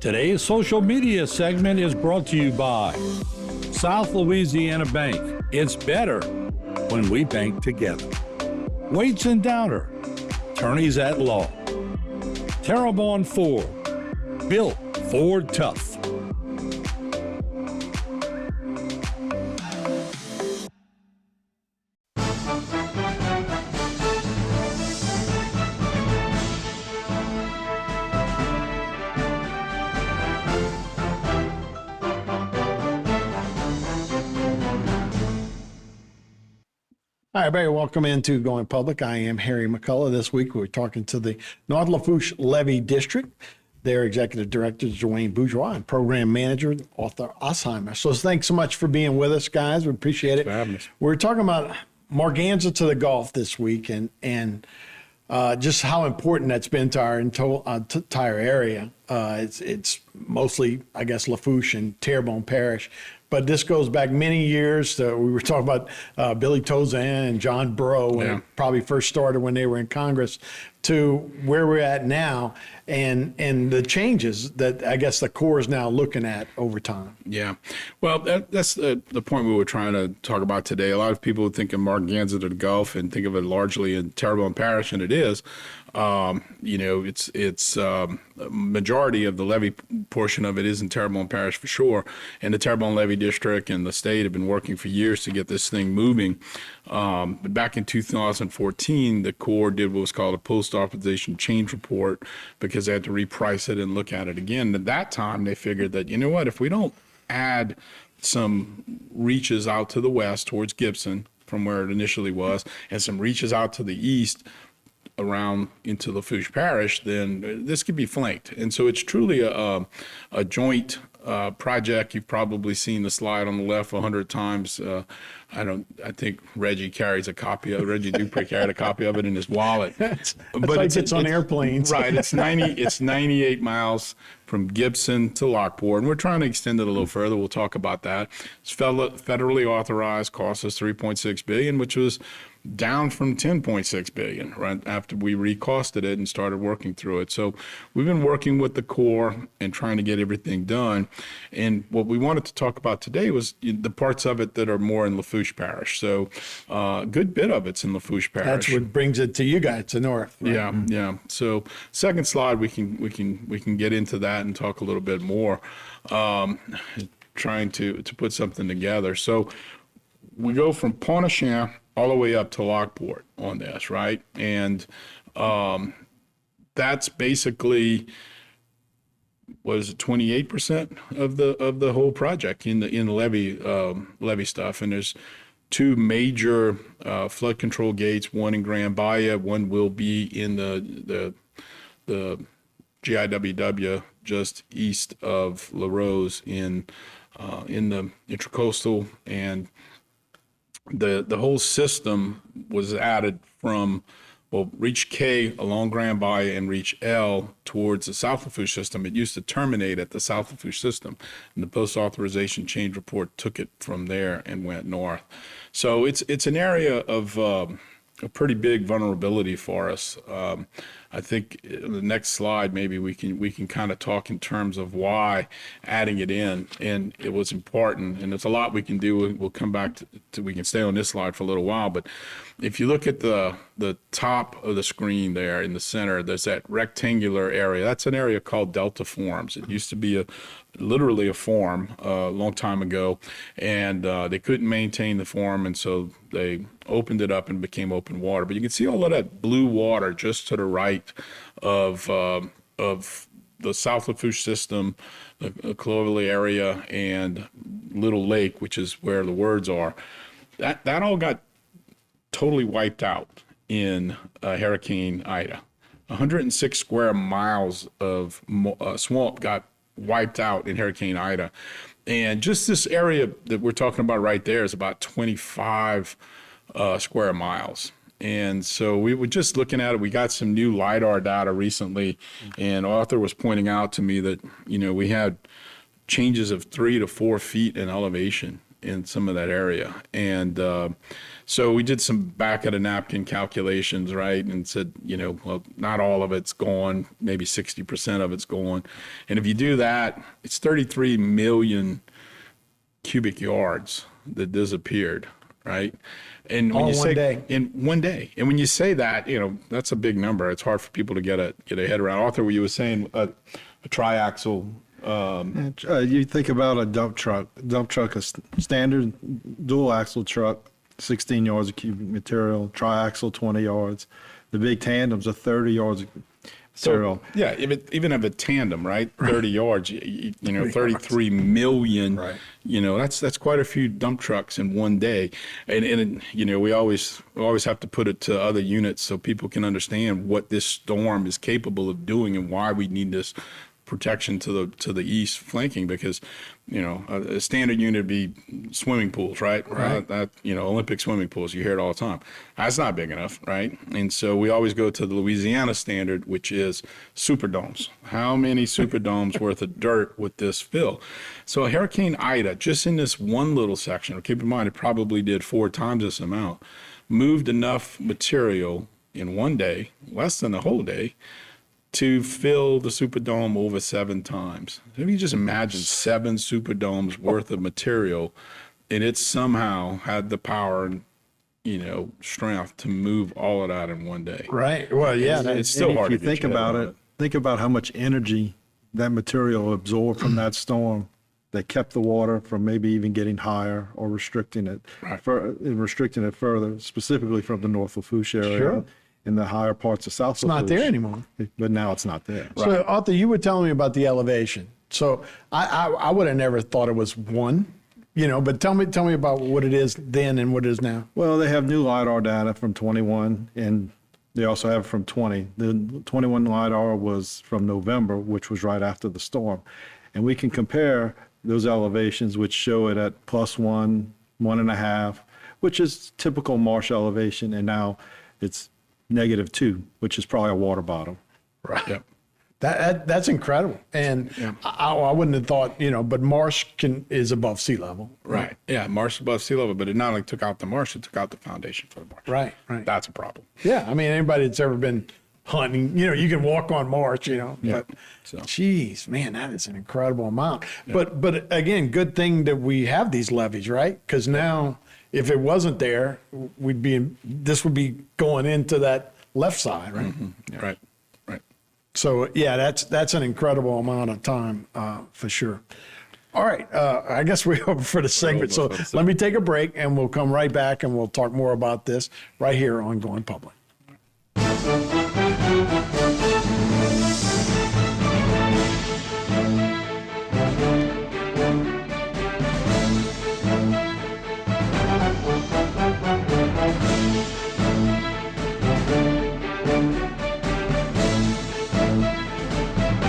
Today's social media segment is brought to you by South Louisiana Bank. It's better when we bank together. Waits and Downer, attorneys at law. Terrebonne Ford, built Ford tough. Hi, everybody. Welcome into Going Public. I am Harry McCullough. This week, we're talking to the North Lafourche Levee District. Their executive director is Dwayne Bourgeois and program manager, Arthur Ossheimer. So thanks so much for being with us, guys. We appreciate it. Thanks for having us. We're talking about Marganza to the Gulf this week and just how important that's been to our entire area. It's mostly, I guess, Lafourche and Terrebonne Parish. But this goes back many years. We were talking about Billy Tozan and John Breaux, when it probably first started when they were in Congress, to where we're at now, and the changes that I guess the Corps is now looking at over time. Yeah, well, that's the point we were trying to talk about today. A lot of people think of Marganza to the Gulf and think of it largely in Terrebonne Parish, and it is. It's majority of the levee portion of it is in Terrebonne Parish for sure, and the Terrebonne Levee District and the state have been working for years to get this thing moving. But back in 2014, the Corps did what was called a post-authorization change report because they had to reprice it and look at it again. At that time, they figured that, you know what, if we don't add some reaches out to the west towards Gibson from where it initially was, and some reaches out to the east around into Lafourche Parish, then this could be flanked. And so it's truly a joint project. You've probably seen the slide on the left 100 times. I think Reggie carries a copy of it. Reggie Dupree carried a copy of it in his wallet. But like it's on airplanes. Right. It's 98 miles from Gibson to Lockport, and we're trying to extend it a little further. We'll talk about that. It's federally authorized, cost us $3.6 billion, which was down from $10.6 billion right after we recosted it and started working through it. So we've been working with the Corps and trying to get everything done. And what we wanted to talk about today was the parts of it that are more in Lafourche Parish. So a good bit of it's in Lafourche Parish. That's what brings it to you guys, to north. Right? Yeah. So second slide, we can get into that and talk a little bit more. Trying to put something together. So we go from Pointe-aux-Champs all the way up to Lockport on this, right? And that's basically, what is it, 28% of the whole project in the levee stuff. And there's two major flood control gates, one in Grand Bahia, one will be in the GIWW just east of La Rose in the Intracoastal, and the whole system was added from, Reach K along Grand Bahia and Reach L towards the South Lafourche system. It used to terminate at the South Lafourche system, and the post-authorization change report took it from there and went north. So it's an area of a pretty big vulnerability for us. I think in the next slide, maybe we can kind of talk in terms of why adding it in, and it was important, and there's a lot we can do. We'll come back to we can stay on this slide for a little while, but if you look at the top of the screen there in the center, there's that rectangular area. That's an area called Delta Forms. It used to be literally a farm a long time ago, and they couldn't maintain the farm, and so they opened it up and became open water. But you can see all of that blue water just to the right of the South Lafourche system, the Clovelly area, and Little Lake, which is where the words are. That all got totally wiped out in Hurricane Ida. 106 square miles of swamp got wiped out in Hurricane Ida. And just this area that we're talking about right there is about 25 square miles. And so we were just looking at it. We got some new LIDAR data recently, and Arthur was pointing out to me that, we had changes of 3 to 4 feet in elevation in some of that area. And so we did some back of the napkin calculations, right? And said, well, not all of it's gone, maybe 60% of it's gone. And if you do that, it's 33 million cubic yards that disappeared, right? And when All you one say day. in one day, and when you say that, that's a big number. It's hard for people to get a head around. Arthur, you were saying a triaxle. You think about a dump truck. Dump truck is standard dual axle truck, 16 yards of cubic material. Triaxle, 20 yards. The big tandems are 30 yards of material. So, yeah, even if a tandem, right, 30 yards, 33 million, Right. That's quite a few dump trucks in one day. And we always have to put it to other units so people can understand what this storm is capable of doing and why we need this protection to the east flanking, because a standard unit would be swimming pools, right? Olympic swimming pools, you hear it all the time. That's not big enough, right? And so we always go to the Louisiana standard, which is superdomes. How many superdomes worth of dirt would this fill? So Hurricane Ida, just in this one little section, keep in mind it probably did 4 times this amount, moved enough material in one day, less than a whole day, to fill the Superdome over 7 times. If you just imagine 7 Superdomes worth of material, and it somehow had the power and strength to move all of that in one day. Right. Well, yeah. It's still hard to If you think get your head about around it, think about how much energy that material absorbed from that storm that kept the water from maybe even getting higher or restricting it, restricting it further, specifically from the North Lafourche area. Sure. In the higher parts of South It's not there anymore. But now it's not there. So, Arthur, you were telling me about the elevation. So I would have never thought it was 1, but tell me about what it is then and what it is now. Well, they have new LiDAR data from 21, and they also have from 20. The 21 LiDAR was from November, which was right after the storm. And we can compare those elevations, which show it at +1, 1.5, which is typical marsh elevation, and now it's -2, which is probably a water bottom. Right. Yep. That's incredible. And I wouldn't have thought, but marsh is above sea level. Right. Yeah, marsh above sea level, but it not only took out the marsh, it took out the foundation for the marsh. Right. That's a problem. Yeah. I mean, anybody that's ever been hunting, you can walk on marsh, but geez, man, that is an incredible amount. Yeah. But again, good thing that we have these levees, right? Because now if it wasn't there, this would be going into that left side, right? Mm-hmm. Yeah. Right. So yeah, that's an incredible amount of time for sure. All right, I guess we're over for the segment. So let me take a break, and we'll come right back, and we'll talk more about this right here on Going Public.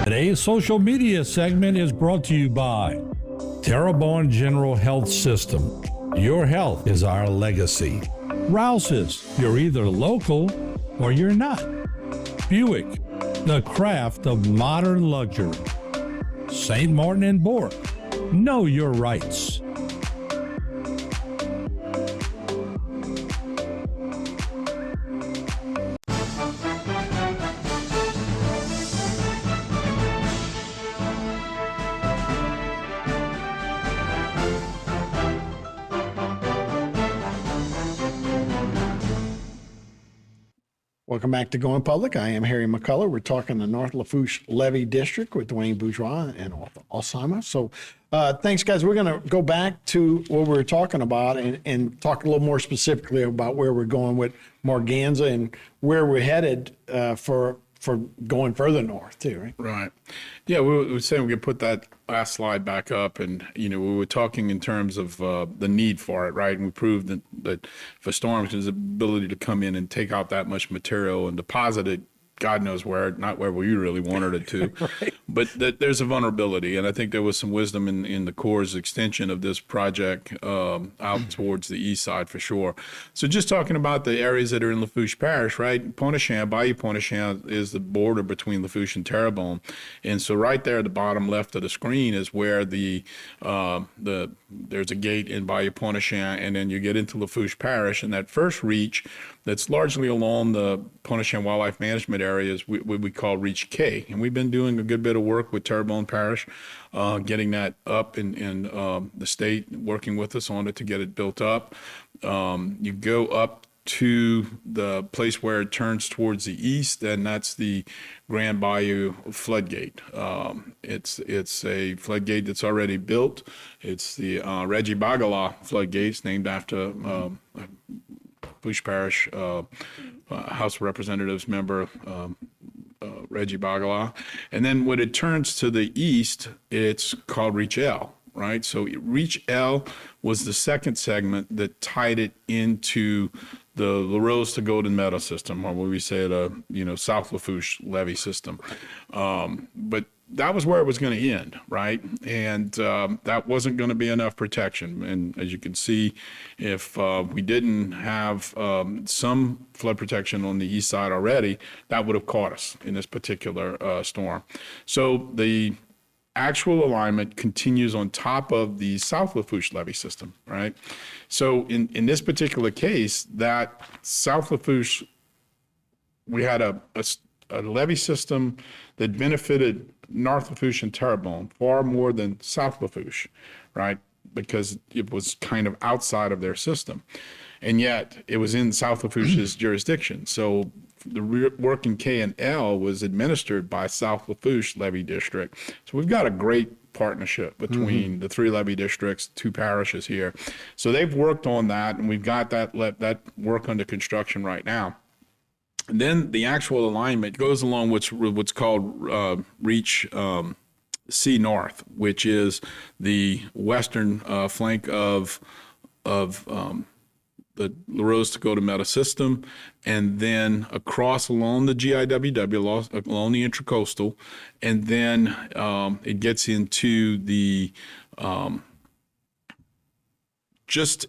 Today's social media segment is brought to you by Terrebonne General Health System. Your health is our legacy. Rouse's, you're either local or you're not. Buick, the craft of modern luxury. St. Martin and Bork, know your rights. Welcome back to Going Public. I am Harry McCullough. We're talking the North Lafourche Levee District with Dwayne Bourgeois and Arthur Alzheimer. So thanks, guys. We're going to go back to what we were talking about and talk a little more specifically about where we're going with Morganza and where we're headed for going further north too, right? Right. Yeah, we were saying we could put that last slide back up, and we were talking in terms of the need for it, right? And we proved that for storms, there's ability to come in and take out that much material and deposit it, God knows where, not where we really wanted it to. Right. But there's a vulnerability, and I think there was some wisdom in the Corps' extension of this project out towards the east side for sure. So just talking about the areas that are in Lafourche Parish, right? Pointe-aux-Champs, Bayou Pointe-aux-Champs is the border between Lafourche and Terrebonne. And so right there at the bottom left of the screen is where the there's a gate in Bayou Pontchartrain, and then you get into Lafourche Parish, and that first reach that's largely along the Pontchartrain Wildlife Management area is what we call Reach K. And we've been doing a good bit of work with Terrebonne Parish, getting that up in the state, working with us on it to get it built up. You go up to the place where it turns towards the east, and that's the Grand Bayou floodgate. It's a floodgate that's already built. It's the Reggie Bagala floodgate. It's named after Lafourche Parish House of Representatives member Reggie Bagala. And then when it turns to the east, it's called Reach L. Right, so Reach L was the second segment that tied it into the Larose to Golden Meadow system, or what we say the South Lafourche levee system. But that was where it was going to end, right? And that wasn't going to be enough protection. And as you can see, if we didn't have some flood protection on the east side already, that would have caught us in this particular storm. So the actual alignment continues on top of the South Lafourche levee system, right? So in this particular case, that South Lafourche, we had a levee system that benefited North Lafourche and Terrebonne far more than South Lafourche, right? Because it was kind of outside of their system. And yet it was in South Lafourche's jurisdiction. So the work in K and L was administered by South Lafourche Levee District. So we've got a great partnership between the three levee districts, two parishes here. So they've worked on that, and we've got that work under construction right now. And then the actual alignment goes along what's called Reach C North, which is the western flank of the Larose to Golden Meadow system, and then across along the GIWW, along the Intracoastal, and then it gets into the just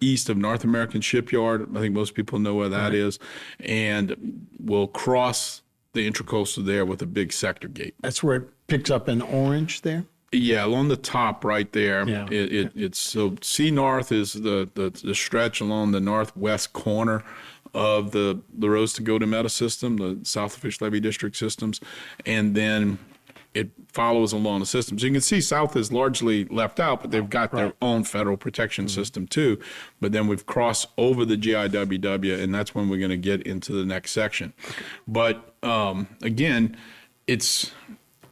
east of North American Shipyard. I think most people know where that is, and we'll cross the Intracoastal there with a big sector gate. That's where it picks up in orange there? Yeah, along the top right there. Yeah. It's so C North is the stretch along the northwest corner of the Larose to Golden Meadow system, the South Lafourche Levee District systems, and then it follows along the system. So you can see South is largely left out, but they've got their own federal protection system too. But then we've crossed over the GIWW, and that's when we're going to get into the next section. But again, it's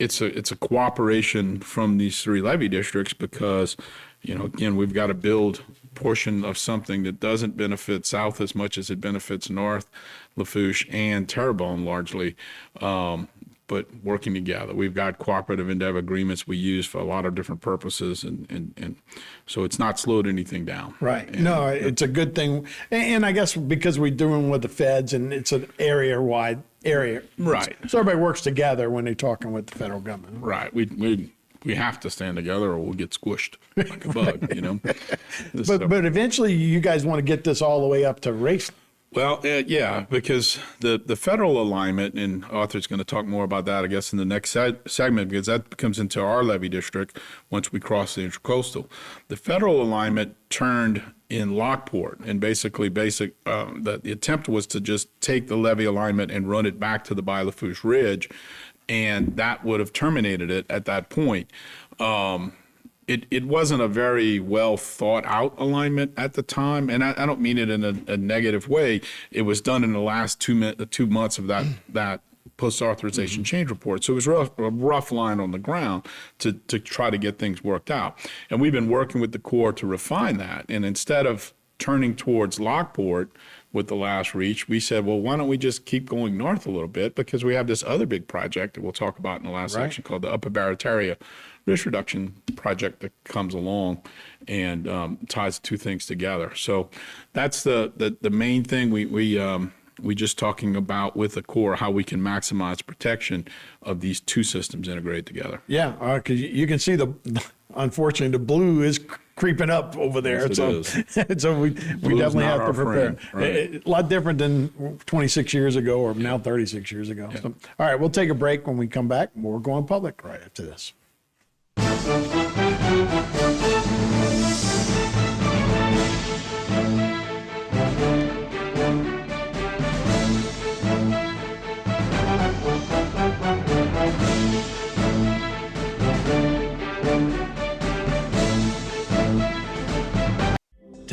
a cooperation from these three levee districts because, again, we've got to build a portion of something that doesn't benefit South as much as it benefits North Lafourche and Terrebonne largely, but working together. We've got cooperative endeavor agreements we use for a lot of different purposes, and so it's not slowed anything down. Right. No, it's a good thing. And I guess because we're doing with the feds and it's an area-wide area. Right. So everybody works together when they're talking with the federal government. Right. We have to stand together or we'll get squished like a bug, But eventually you guys want to get this all the way up to race. Well, yeah, because the federal alignment, and Arthur's going to talk more about that, I guess, in the next segment, because that comes into our levee district once we cross the Intracoastal. The federal alignment turned in Lockport, and basically the attempt was to just take the levee alignment and run it back to the Bayou Lafourche Ridge, and that would have terminated it at that point. It wasn't a very well thought out alignment at the time, and I don't mean it in a negative way. It was done in the last 2 months of that post-authorization change report. So it was a rough line on the ground to try to get things worked out. And we've been working with the Corps to refine that. And instead of turning towards Lockport with the last reach, we said, well, why don't we just keep going north a little bit, because we have this other big project that we'll talk about in the last section called the Upper Barataria Risk Reduction Project that comes along and ties the two things together. So that's the main thing we just talking about with the Corps, how we can maximize protection of these two systems integrated together. Yeah, because you can see unfortunately, the blue is creeping up over there. Yes, so we definitely have to prepare. A lot different than 26 years ago or now 36 years ago. Yeah. So, all right, we'll take a break. When we come back, more Going Public right after this.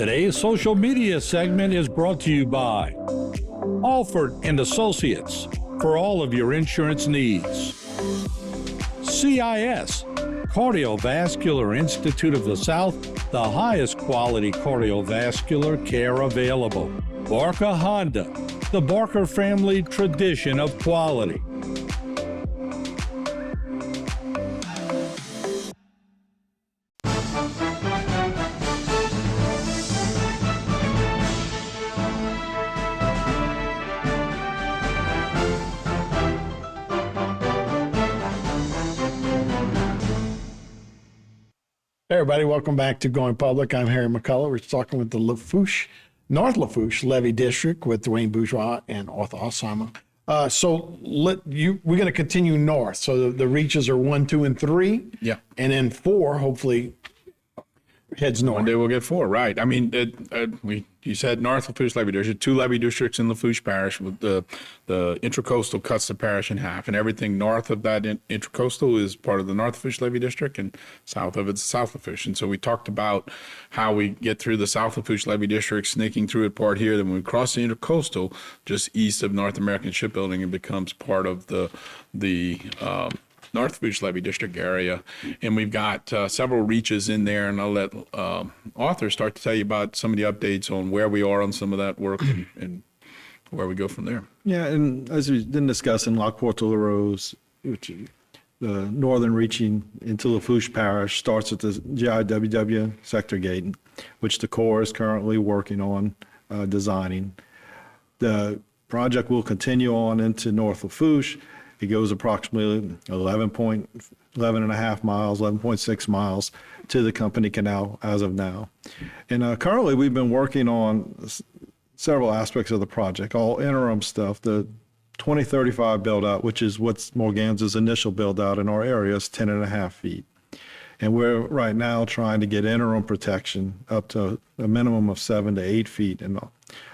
Today's social media segment is brought to you by Alford and Associates for all of your insurance needs. CIS, Cardiovascular Institute of the South, the highest quality cardiovascular care available. Barker Honda, the Barker family tradition of quality. Hey everybody, welcome back to Going Public. I'm Harry McCullough. We're talking with the Lafourche, North Lafourche Levee District with Dwayne Bourgeois and Arthur Osama. We're going to continue north. So the reaches are 1, 2, and 3. Yeah. And then 4, hopefully, heads north. One day we'll get 4, right? I mean, you said North Lafourche Levee. There's 2 levee districts in Lafourche Parish. With the intracoastal cuts the parish in half, and everything north of that intracoastal is part of the North Lafourche Levee District, and south of it's South Lafourche. And so we talked about how we get through the South Lafourche Levee District, snaking through it part here. Then when we cross the intercoastal, just east of North American Shipbuilding, it becomes part of the North Lafourche Levee District area. And we've got several reaches in there, and I'll let Arthur start to tell you about some of the updates on where we are on some of that work and where we go from there. Yeah, and as we didn't discuss in Lockport to LaRose, which the northern reaching into Lafourche Parish starts at the GIWW sector gate, which the Corps is currently working on designing. The project will continue on into North Lafourche. It goes approximately 11.5 miles, 11.6 miles to the Company Canal as of now. And currently we've been working on several aspects of the project, all interim stuff. The 2035 build out, which is what's Morganza's initial build out in our area, is 10.5 feet. And we're right now trying to get interim protection up to a minimum of 7 to 8 feet and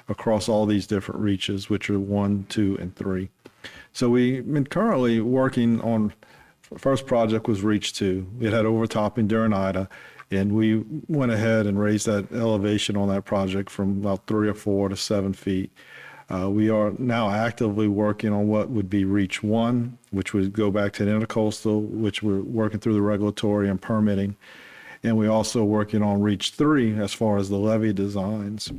across all these different reaches, which are 1, 2, and 3. So we've been currently working on, first project was Reach 2. It had overtopping during Ida, and we went ahead and raised that elevation on that project from about 3 or 4 to 7 feet. We are now actively working on what would be Reach 1, which would go back to the intercoastal, which we're working through the regulatory and permitting. And we're also working on Reach 3 as far as the levee designs.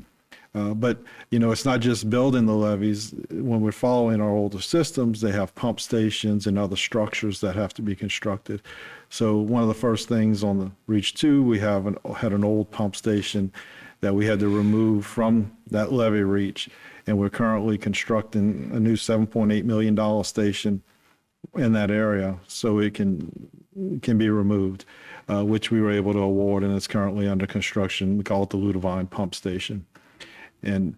But, it's not just building the levees. When we're following our older systems, they have pump stations and other structures that have to be constructed. So one of the first things on the Reach 2, we had an old pump station that we had to remove from that levee reach. And we're currently constructing a new $7.8 million station in that area so it can be removed, which we were able to award, and it's currently under construction. We call it the Levee Pump Station. And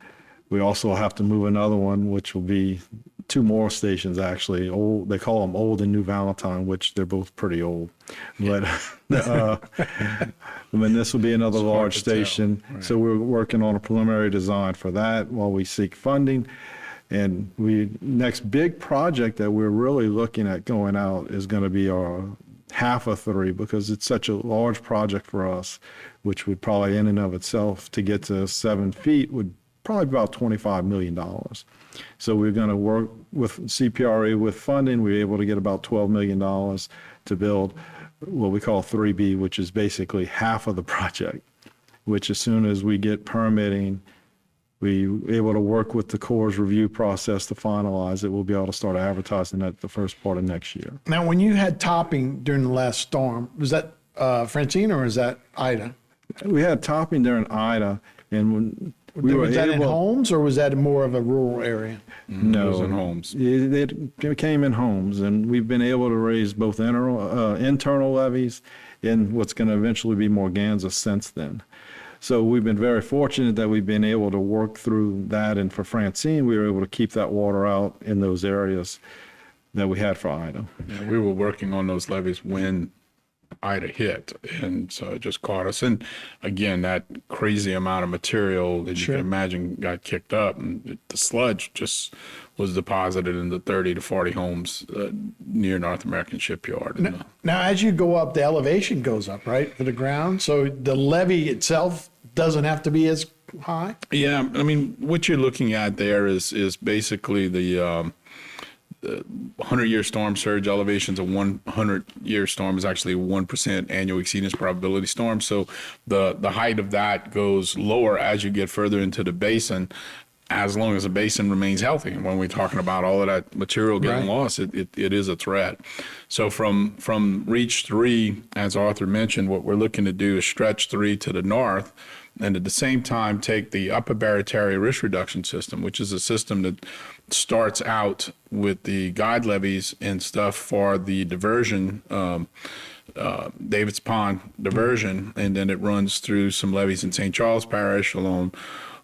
we also have to move another one, which will be 2 more stations, actually. Old, they call them Old and New Valentine, which they're both pretty old. But this will be another large station. Right. So we're working on a preliminary design for that while we seek funding. And next big project that we're really looking at going out is going to be our half of 3, because it's such a large project for us, which would probably in and of itself to get to 7 feet would probably be about $25 million. So we're going to work with CPRA with funding. We were able to get about $12 million to build what we call 3B, which is basically half of the project, which as soon as we get permitting, we were able to work with the Corps' review process to finalize it. We'll be able to start advertising that the first part of next year. Now, when you had topping during the last storm, was that Francine or is that Ida? We had topping during Ida, and when we were was that in homes or was that more of a rural area? No, it was in homes. It came in homes, and we've been able to raise both internal levies and what's going to eventually be Morganza since then. So we've been very fortunate that we've been able to work through that, and for Francine, we were able to keep that water out in those areas that we had for Ida. Yeah, we were working on those levees when Ida hit, and so it just caught us. And again, that crazy amount of material that you can imagine got kicked up, and the sludge just was deposited into 30 to 40 homes near North American Shipyard. Now, as you go up, the elevation goes up, right, for the ground. So the levee itself doesn't have to be as high? Yeah, I mean, what you're looking at there is basically the 100-year storm surge elevations. A 100-year storm is actually a 1% annual exceedance probability storm. So the height of that goes lower as you get further into the basin, as long as the basin remains healthy. And when we're talking about all of that material getting lost, it is a threat. So from reach 3, as Arthur mentioned, what we're looking to do is stretch 3 to the north, and at the same time take the upper Barataria risk reduction system, which is a system that starts out with the guide levees and stuff for the diversion, David's Pond diversion, and then it runs through some levees in St. Charles Parish along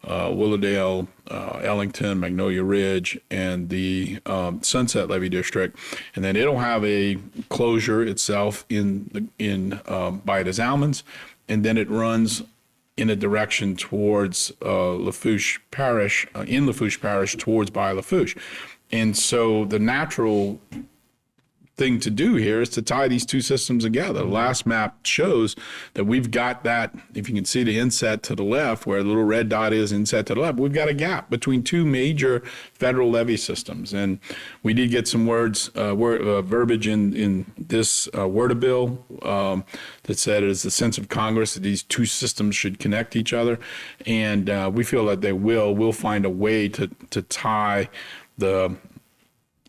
Willowdale, Ellington, Magnolia Ridge, and the Sunset Levee District, and then it'll have a closure itself by the Almonds, and then it runs in a direction towards Lafourche Parish, in Lafourche Parish towards by Lafourche. And so the natural thing to do here is to tie these two systems together. The last map shows that we've got that, if you can see the inset to the left, where the little red dot is, inset to the left, we've got a gap between two major federal levee systems. And we did get some verbiage in this word bill that said it is the sense of Congress that these two systems should connect each other. And we feel that they will. We'll find a way to tie the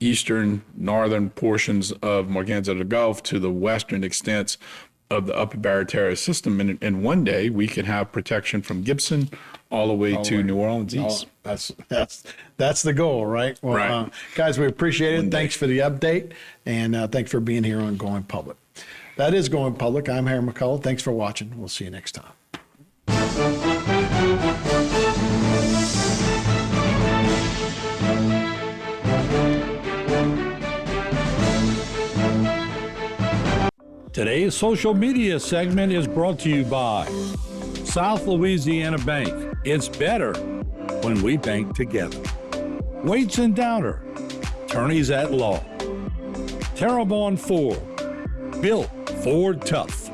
eastern, northern portions of Morganza to the Gulf to the western extents of the upper Barataria system. And one day we can have protection from Gibson all the way to New Orleans East. That's the goal, right? Well, Right. Guys, we appreciate it. Thanks for the update, and thanks for being here on Going Public. That is Going Public. I'm Harry McCullough. Thanks for watching. We'll see you next time. Today's social media segment is brought to you by South Louisiana Bank. It's better when we bank together. Waits and Downer, attorneys at law. Terrebonne Ford, built Ford tough.